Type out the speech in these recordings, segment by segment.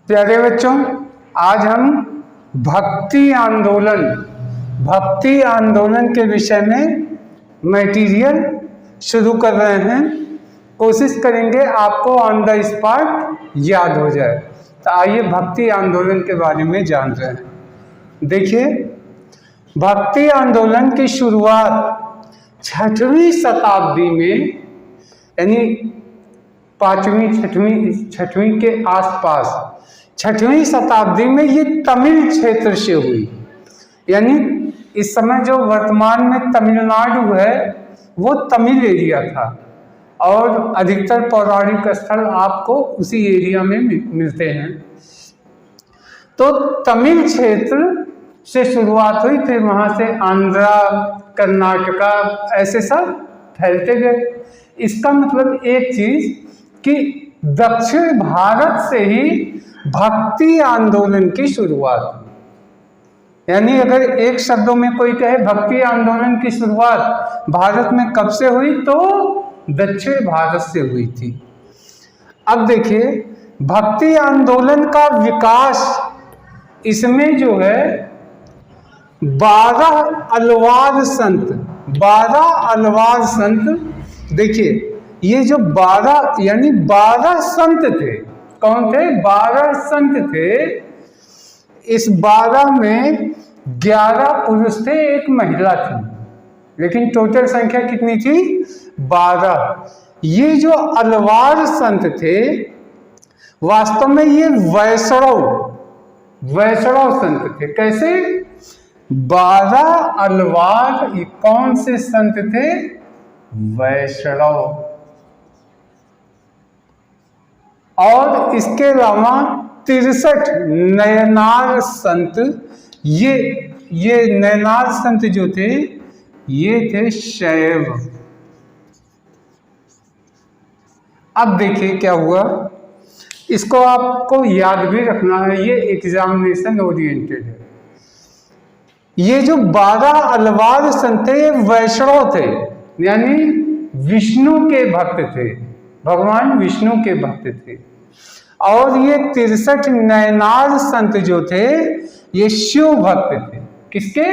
प्यारे बच्चों, आज हम भक्ति आंदोलन के विषय में मटेरियल शुरू कर रहे हैं। कोशिश करेंगे आपको ऑन द स्पॉट याद हो जाए। तो आइए भक्ति आंदोलन के बारे में जान रहे हैं। देखिए, भक्ति आंदोलन की शुरुआत 6वीं शताब्दी में, यानी 5वीं 6वीं के आसपास 6वीं शताब्दी में ये तमिल क्षेत्र से हुई। यानी इस समय जो वर्तमान में तमिलनाडु है वो तमिल एरिया था और अधिकतर पौराणिक स्थल आपको उसी एरिया में मिलते हैं। तो तमिल क्षेत्र से शुरुआत हुई, फिर वहाँ से आंध्रा, कर्नाटका, ऐसे सब फैलते गए। इसका मतलब एक चीज कि दक्षिण भारत से ही भक्ति आंदोलन की शुरुआत हुई। यानी अगर एक शब्दों में कोई कहे भक्ति आंदोलन की शुरुआत भारत में कब से हुई, तो दक्षिण भारत से हुई थी। अब देखिए, भक्ति आंदोलन का विकास, इसमें जो है 12 अलवार संत, देखिए ये जो 12 यानी 12 संत थे। कौन थे? 12 संत थे। इस 12 में 11 पुरुष थे, एक महिला थी, लेकिन टोटल संख्या कितनी थी? 12। ये जो अलवार संत थे, वास्तव में ये वैष्णव संत थे। कैसे? 12 अलवार कौन से संत थे? वैष्णव। और इसके अलावा 63 नयनार संत, ये नयनार संत जो थे ये थे शैव। अब देखिए क्या हुआ, इसको आपको याद भी रखना है, ये एग्जामिनेशन ओरिएंटेड है। ये जो 12 अलवार संत थे ये वैष्णव थे, यानी विष्णु के भक्त थे, भगवान विष्णु के भक्त थे। और ये 63 नयनार संत जो थे ये शिव भक्त थे। किसके?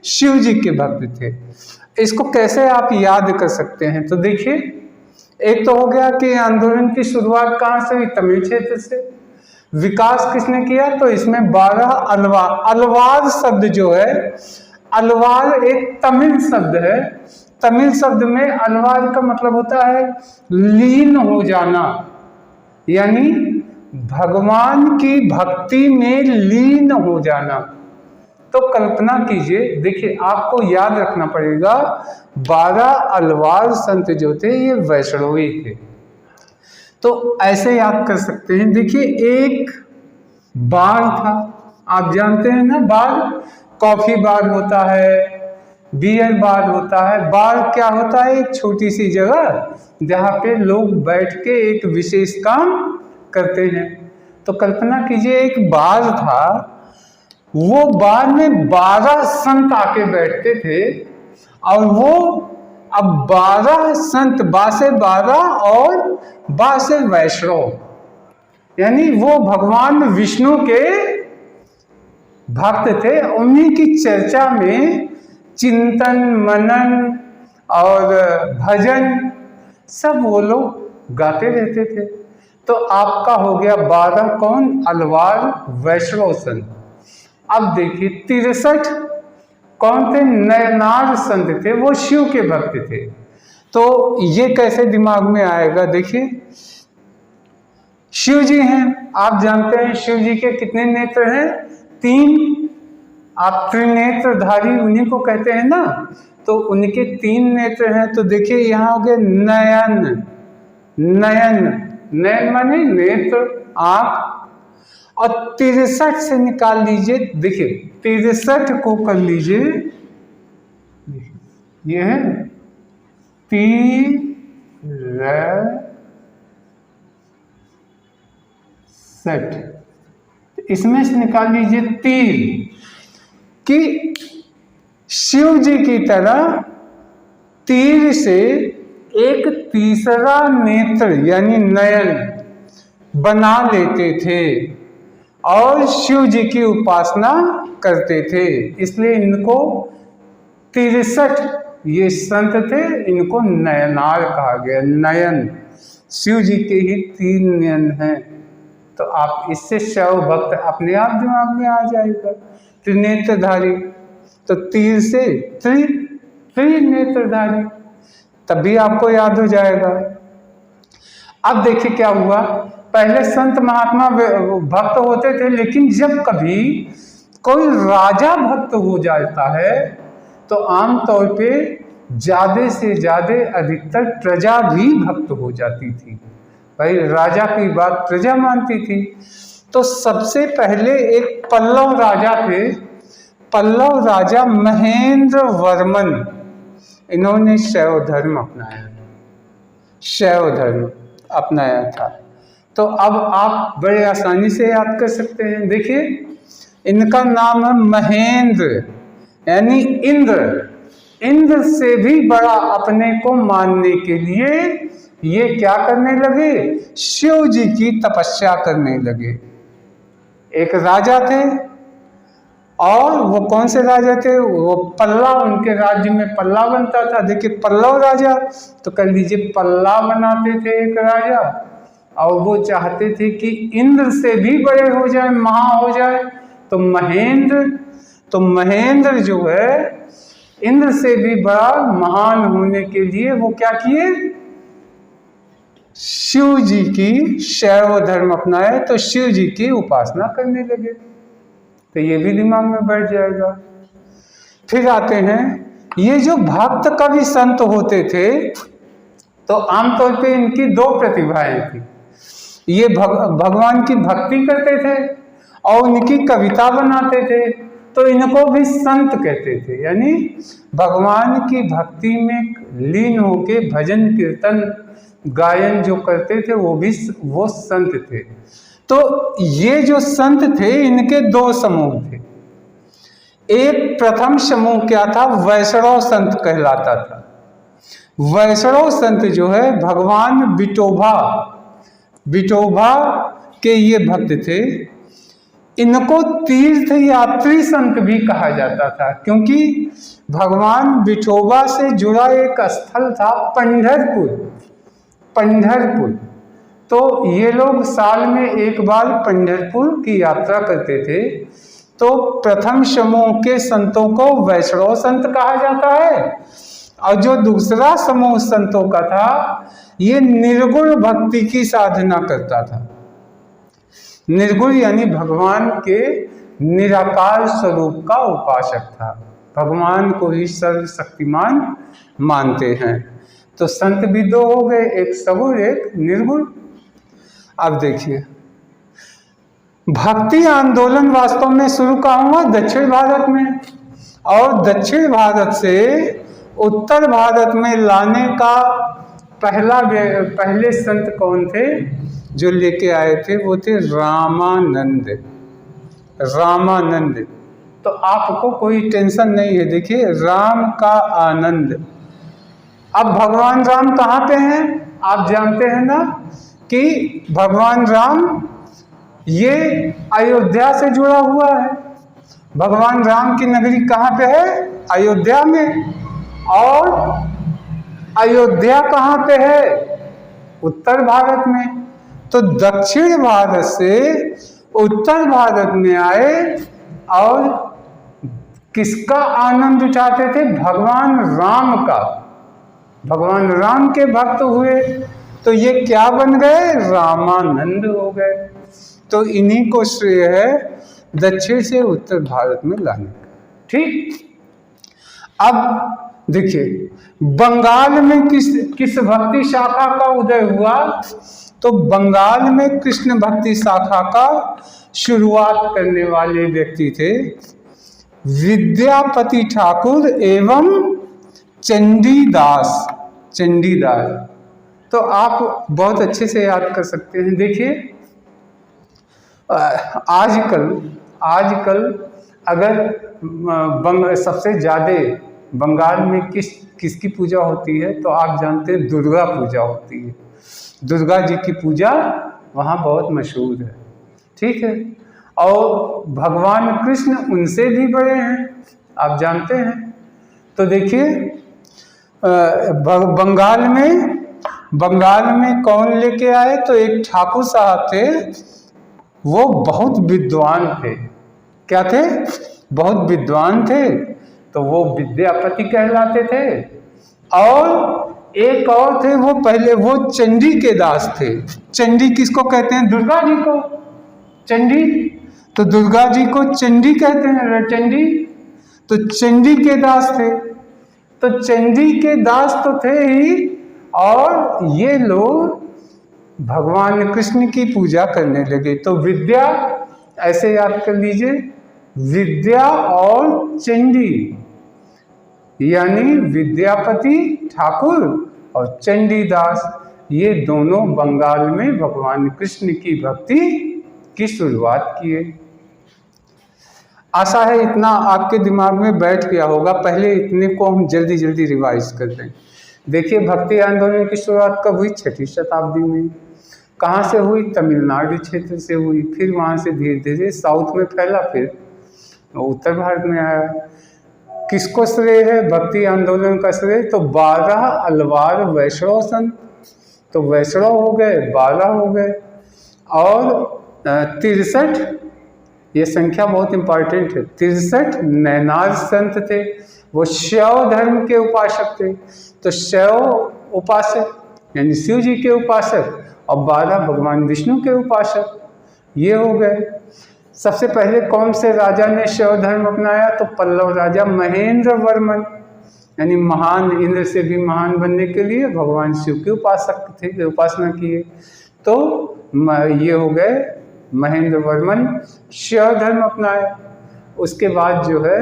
शिव जी के भक्त थे। इसको कैसे आप याद कर सकते हैं? तो देखिए, एक तो हो गया कि आंदोलन की शुरुआत कहाँ से हुई? तमिल क्षेत्र से। विकास किसने किया? तो इसमें 12 अलवार शब्द जो है, अलवार एक तमिल शब्द है। तमिल शब्द में अलवार का मतलब होता है लीन हो जाना, यानी भगवान की भक्ति में लीन हो जाना। तो कल्पना कीजिए, देखिए आपको याद रखना पड़ेगा, 12 अलवार संत जो थे ये वैष्णवी थे। तो ऐसे याद कर सकते हैं। देखिए, एक बार था, आप जानते हैं ना, बार कॉफी बार होता है, बियर बार होता है। बार क्या होता है? एक छोटी सी जगह जहाँ पे लोग बैठ के एक विशेष काम करते हैं। तो कल्पना कीजिए, एक बार था, वो बार में 12 संत आके बैठते थे और वो अब 12 संत, बा से 12 और बा से वैष्णव, यानी वो भगवान विष्णु के भक्त थे। उन्हीं की चर्चा में चिंतन, मनन और भजन सब वो लोग गाते रहते थे। तो आपका हो गया 12 कौन? अलवार वैष्णव संत। अब देखिए 63 कौन थे? नयनार संत थे, वो शिव के भक्त थे। तो ये कैसे दिमाग में आएगा? देखिए, शिव जी हैं, आप जानते हैं शिव जी के कितने नेत्र हैं? 3। आप त्रिनेत्रधारी उन्हीं को कहते हैं ना, तो उनके 3 नेत्र हैं। तो देखिए यहाँ हो गए नयन, नयन माने नेत्र, आंख। और 63 से निकाल लीजिए, देखिए 63 को कर लीजिए, ये है 63। इसमें से निकाल लीजिए 3, कि शिव जी की तरह तीर से एक तीसरा नेत्र यानी नयन बना लेते थे। और शिव जी की उपासना करते थे, इसलिए इनको 63 ये संत थे, इनको नयनार कहा गया। नयन, शिव जी के ही 3 नयन हैं। तो आप इससे शैव भक्त अपने आप दिमाग में आ जाएगा। त्रिनेत्रधारी, तो तीर से त्रिनेत्रधारी, तभी आपको याद हो जाएगा। अब देखिए क्या हुआ, पहले संत महात्मा भक्त होते थे, लेकिन जब कभी कोई राजा भक्त हो जाता है तो आमतौर पे ज्यादा से ज्यादा अधिकतर प्रजा भी भक्त हो जाती थी। भाई राजा की बात प्रजा मानती थी। तो सबसे पहले एक पल्लव राजा थे, पल्लव राजा महेंद्र वर्मन, इन्होंने शैव धर्म अपनाया, शैव धर्म अपनाया था। तो अब आप बड़े आसानी से याद कर सकते हैं। देखिए इनका नाम है महेंद्र, यानी इंद्र। इंद्र से भी बड़ा अपने को मानने के लिए ये क्या करने लगे, शिव जी की तपस्या करने लगे। एक राजा थे, और वो कौन से राजा थे, वो पल्लव, उनके राज्य में पल्ला बनता था। देखिए पल्लव राजा, तो कर लीजिए पल्ला बनाते थे एक राजा, और वो चाहते थे कि इंद्र से भी बड़े हो जाए, महा हो जाए। तो महेंद्र जो है इंद्र से भी बड़ा महान होने के लिए वो क्या किए, शिव जी की शैव धर्म अपनाए, तो शिव जी की उपासना करने लगे। तो ये भी दिमाग में बैठ जाएगा। फिर आते हैं ये जो भक्त कवि संत होते थे, तो आमतौर पे इनकी 2 प्रतिभाएं थी। ये भगवान की भक्ति करते थे और उनकी कविता बनाते थे, तो इनको भी संत कहते थे। यानी भगवान की भक्ति में लीन होके भजन कीर्तन गायन जो करते थे वो संत थे। तो ये जो संत थे इनके 2 समूह थे। एक प्रथम समूह क्या था, वैष्णव संत कहलाता था। वैष्णव संत जो है भगवान विठोबा के ये भक्त थे। इनको तीर्थ यात्री संत भी कहा जाता था, क्योंकि भगवान विठोबा से जुड़ा एक स्थल था पंढरपुर। तो ये लोग साल में एक बार पंढरपुर की यात्रा करते थे। तो प्रथम समूह के संतों को वैष्णव संत कहा जाता है, और जो दूसरा समूह संतों का था ये निर्गुण भक्ति की साधना करता था। निर्गुण यानी भगवान के निराकार स्वरूप का उपासक था, भगवान को ही सर्वशक्तिमान मानते हैं। तो संत भी 2 हो गए, एक सगुण एक निर्गुण। अब देखिए भक्ति आंदोलन वास्तव में शुरू कहाँ हुआ, दक्षिण भारत में, और दक्षिण भारत से उत्तर भारत में लाने का पहले संत कौन थे जो लेके आए थे, वो थे रामानंद। तो आपको कोई टेंशन नहीं है, देखिए राम का आनंद। अब भगवान राम कहाँ पे हैं, आप जानते हैं ना कि भगवान राम ये अयोध्या से जुड़ा हुआ है। भगवान राम की नगरी कहाँ पे है, अयोध्या में। और अयोध्या कहाँ पे है, उत्तर भारत में। तो दक्षिण भारत से उत्तर भारत में आए और किसका आनंद उठाते थे, भगवान राम का। भगवान राम के भक्त हुए तो ये क्या बन गए, रामानंद हो गए। तो इन्हीं को श्रेय है दक्षिण से उत्तर भारत में लाने का। ठीक, अब देखिए बंगाल में किस भक्ति शाखा का उदय हुआ, तो बंगाल में कृष्ण भक्ति शाखा का शुरुआत करने वाले व्यक्ति थे विद्यापति ठाकुर एवं चंडीदास। तो आप बहुत अच्छे से याद कर सकते हैं। देखिए आजकल अगर सबसे ज़्यादा बंगाल में किसकी पूजा होती है, तो आप जानते हैं दुर्गा पूजा होती है। दुर्गा जी की पूजा वहाँ बहुत मशहूर है। ठीक है, और भगवान कृष्ण उनसे भी बड़े हैं, आप जानते हैं। तो देखिए बंगाल में कौन लेके आए, तो एक ठाकुर साहब थे, वो बहुत विद्वान थे। क्या थे? बहुत विद्वान थे, तो वो विद्यापति कहलाते थे। और एक और थे, वो पहले वो चंडी के दास थे। चंडी किसको कहते हैं? दुर्गा जी को चंडी, तो दुर्गा जी को चंडी कहते हैं, चंडी। तो चंडी के दास थे, तो चंडी के दास तो थे ही, और ये लोग भगवान कृष्ण की पूजा करने लगे। तो विद्या, ऐसे याद कर लीजिए, विद्या और चंडी, यानी विद्यापति ठाकुर और चंडीदास, ये दोनों बंगाल में भगवान कृष्ण की भक्ति की शुरुआत किए। आशा है इतना आपके दिमाग में बैठ गया होगा। पहले इतने को हम जल्दी जल्दी रिवाइज कर दें। देखिए, भक्ति आंदोलन की शुरुआत कब हुई? 6वीं शताब्दी में। कहाँ से हुई? तमिलनाडु क्षेत्र से हुई। फिर वहाँ से धीरे धीरे साउथ में फैला, फिर उत्तर भारत में आया। किसको श्रेय है भक्ति आंदोलन का श्रेय? तो 12 अलवार वैष्णव संत, तो वैष्णव हो गए, 12 हो गए, और 63, ये संख्या बहुत इंपॉर्टेंट है, 63 नैनार संत थे। वो शैव धर्म के उपासक थे, तो शैव उपासक यानी शिव जी के उपासक, और 12 भगवान विष्णु के उपासक, ये हो गए। सबसे पहले कौन से राजा ने शैव धर्म अपनाया? तो पल्लव राजा महेंद्र वर्मन, यानी महान, इंद्र से भी महान बनने के लिए भगवान शिव के उपासक थे, उपासना किए। तो ये हो गए महेंद्र वर्मन, शैव धर्म अपनाया। उसके बाद जो है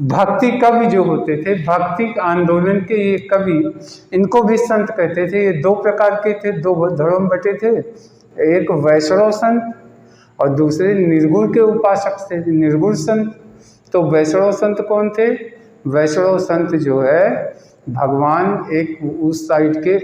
भक्ति कवि जो होते थे, भक्ति आंदोलन के ये कवि, इनको भी संत कहते थे। ये 2 प्रकार के थे, 2 धड़ों में बटे थे, एक वैष्णव संत और दूसरे निर्गुण के उपासक थे, निर्गुण संत। तो वैष्णव संत कौन थे? वैष्णव संत जो है भगवान, एक उस साइड के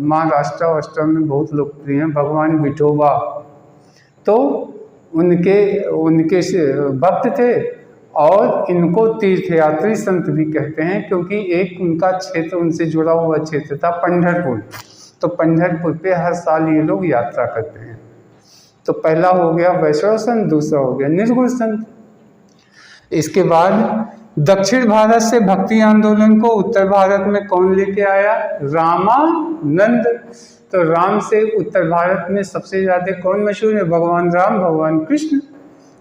महाराष्ट्र वाष्ट्र में बहुत लोकप्रिय हैं, भगवान विठोबा, तो उनके भक्त थे। और इनको तीर्थयात्री संत भी कहते हैं, क्योंकि एक उनका क्षेत्र, उनसे जुड़ा हुआ क्षेत्र था पंढरपुर। तो पंढरपुर पे हर साल ये लोग यात्रा करते हैं। तो पहला हो गया वैष्णव संत, दूसरा हो गया निर्गुण संत। इसके बाद दक्षिण भारत से भक्ति आंदोलन को उत्तर भारत में कौन लेके आया? रामानंद। तो राम से उत्तर भारत में सबसे ज्यादा कौन मशहूर है? भगवान राम, भगवान कृष्ण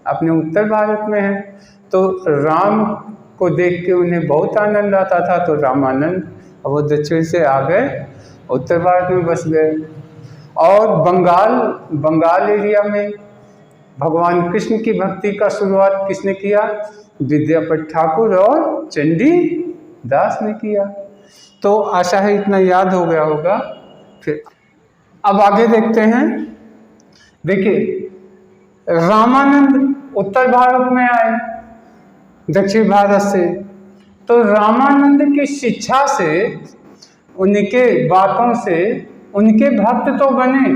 अपने उत्तर भारत में है। तो राम को देख के उन्हें बहुत आनंद आता था, तो रामानंद, और वो दक्षिण से आ गए, उत्तर भारत में बस गए। और बंगाल एरिया में भगवान कृष्ण की भक्ति का शुरुआत किसने किया? विद्यापति ठाकुर और चंडी दास ने किया। तो आशा है इतना याद हो गया होगा। फिर अब आगे देखते हैं। देखिए, रामानंद उत्तर भारत में आए दक्षिण भारत से। तो रामानंद की शिक्षा से, उनके बातों से उनके भक्त तो बने,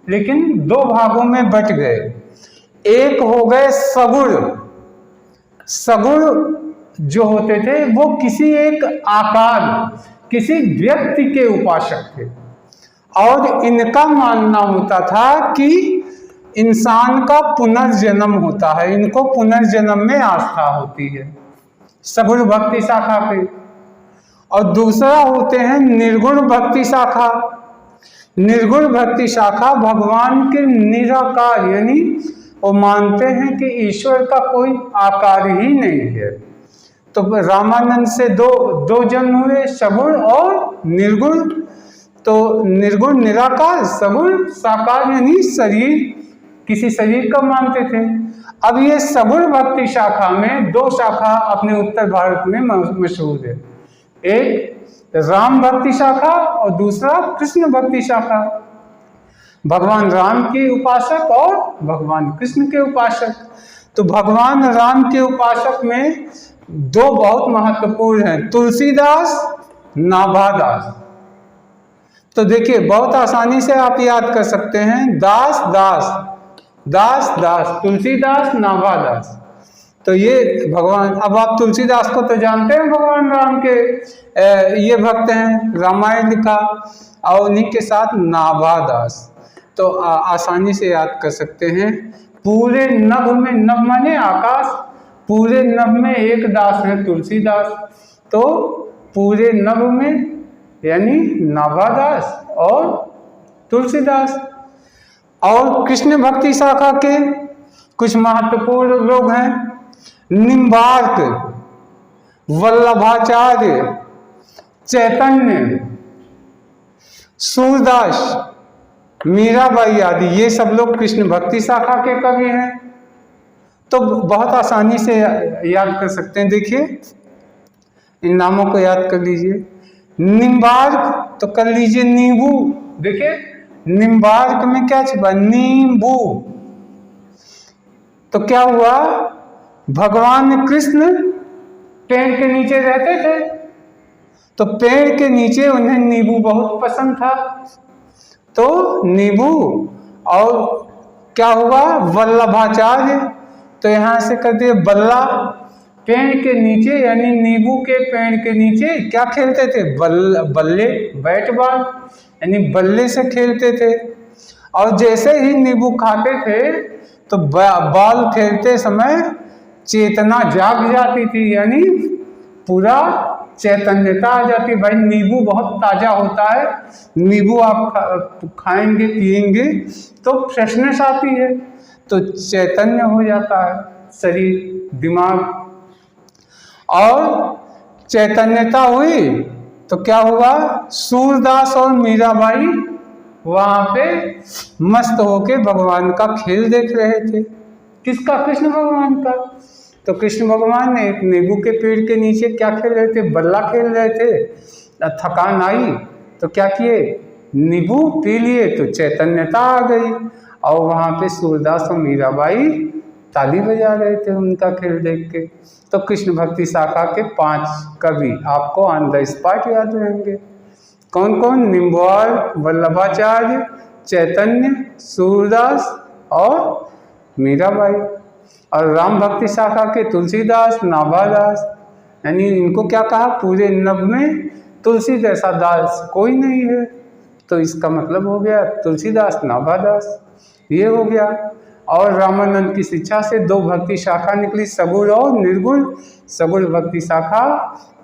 लेकिन 2 भागों में बट गए। एक हो गए सगुण। सगुण जो होते थे वो किसी एक आकार, किसी व्यक्ति के उपासक थे, और इनका मानना होता था कि इंसान का पुनर्जन्म होता है, इनको पुनर्जन्म में आस्था होती है, सगुण भक्ति शाखा पे। और दूसरा होते हैं निर्गुण भक्ति शाखा। निर्गुण भक्ति शाखा भगवान के निराकार, यानी वो मानते हैं कि ईश्वर का कोई आकार ही नहीं है। तो रामानंद से दो जन्म हुए, सगुण और निर्गुण। तो निर्गुण निराकार, सगुण साकार, यानी शरीर, किसी शरीर का मानते थे। अब ये सगुण भक्ति शाखा में 2 शाखा अपने उत्तर भारत में मशहूर है। एक राम भक्ति शाखा और दूसरा कृष्ण भक्ति शाखा। भगवान राम के उपासक और भगवान कृष्ण के उपासक। तो भगवान राम के उपासक में 2 बहुत महत्वपूर्ण हैं, तुलसीदास, नाभादास। तो देखिए, बहुत आसानी से आप याद कर सकते हैं, दास दास दास दास, तुलसीदास नाभादास। तो ये भगवान, अब आप तुलसीदास को तो जानते हैं, भगवान राम के ये भक्त हैं, रामायण लिखा, और उन्हीं के साथ नाभादास। तो आसानी से याद कर सकते हैं। पूरे नभ में, नभ माने आकाश, पूरे नभ में एक दास है तुलसीदास, तो पूरे नभ में यानी नाभादास और तुलसीदास। और कृष्ण भक्ति शाखा के कुछ महत्वपूर्ण लोग हैं, निम्बार्क, वल्लभाचार्य, चैतन्य, सूरदास, मीराबाई आदि, ये सब लोग कृष्ण भक्ति शाखा के कवि हैं। तो बहुत आसानी से याद कर सकते हैं। देखिए इन नामों को याद कर लीजिए। निम्बार्क तो कर लीजिए नींबू, देखिए निम्बार्क में क्या छिपा, नींबू। तो क्या हुआ, भगवान कृष्ण पेड़ के नीचे रहते थे, तो पेड़ के नीचे उन्हें नींबू बहुत पसंद था, तो नींबू। और क्या हुआ, वल्लभाचार्य, तो यहाँ से कर दिए बल्ला। पेड़ के नीचे यानी नींबू के पेड़ के नीचे क्या खेलते थे, बल्ले, बैट बॉल, यानी बल्ले से खेलते थे। और जैसे ही नींबू खाते थे तो बॉल खेलते समय चेतना जाग जाती थी, यानी पूरा चैतन्यता आ जाती। भाई नींबू बहुत ताजा होता है, नींबू आप खाएंगे पिएंगे तो फ्रेशनेस आती है, तो चैतन्य हो जाता है शरीर दिमाग। और चैतन्यता हुई तो क्या हुआ, सूरदास और मीराबाई वहां पे मस्त होके भगवान का खेल देख रहे थे। किसका, कृष्ण भगवान का। तो कृष्ण भगवान ने एक नींबू के पेड़ के नीचे क्या खेल रहे थे, बल्ला खेल रहे थे। थकान आई तो क्या किए, नींबू पी लिए, तो चैतन्यता आ गई। और वहां पे सूरदास और मीराबाई ताली बजा रहे थे उनका खेल देख के। तो कृष्ण भक्ति शाखा के 5 कवि आपको ऑन द स्पॉट याद रहेंगे। कौन कौन, निम्बार्क, वल्लभाचार्य, चैतन्य, सूरदास और मीराबाई। और राम भक्ति शाखा के तुलसीदास, नाभादास, यानी इनको क्या कहा, पूरे नभ में तुलसी जैसा दास कोई नहीं है। तो इसका मतलब हो गया तुलसीदास, नाभादास, ये हो गया। और रामानंद की शिक्षा से 2 भक्ति शाखा निकली, सगुण और निर्गुण। सगुण भक्ति शाखा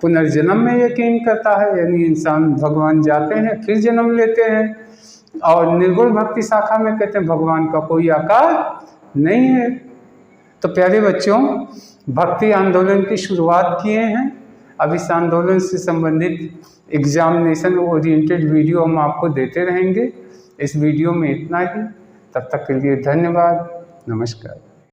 पुनर्जन्म में यकीन करता है, यानी इंसान भगवान जाते हैं फिर जन्म लेते हैं। और निर्गुण भक्ति शाखा में कहते हैं भगवान का कोई आकार नहीं है। तो प्यारे बच्चों, भक्ति आंदोलन की शुरुआत किए हैं। अब इस आंदोलन से संबंधित एग्जामिनेशन ओरिएंटेड वीडियो हम आपको देते रहेंगे। इस वीडियो में इतना ही, तब तक के लिए धन्यवाद, नमस्कार।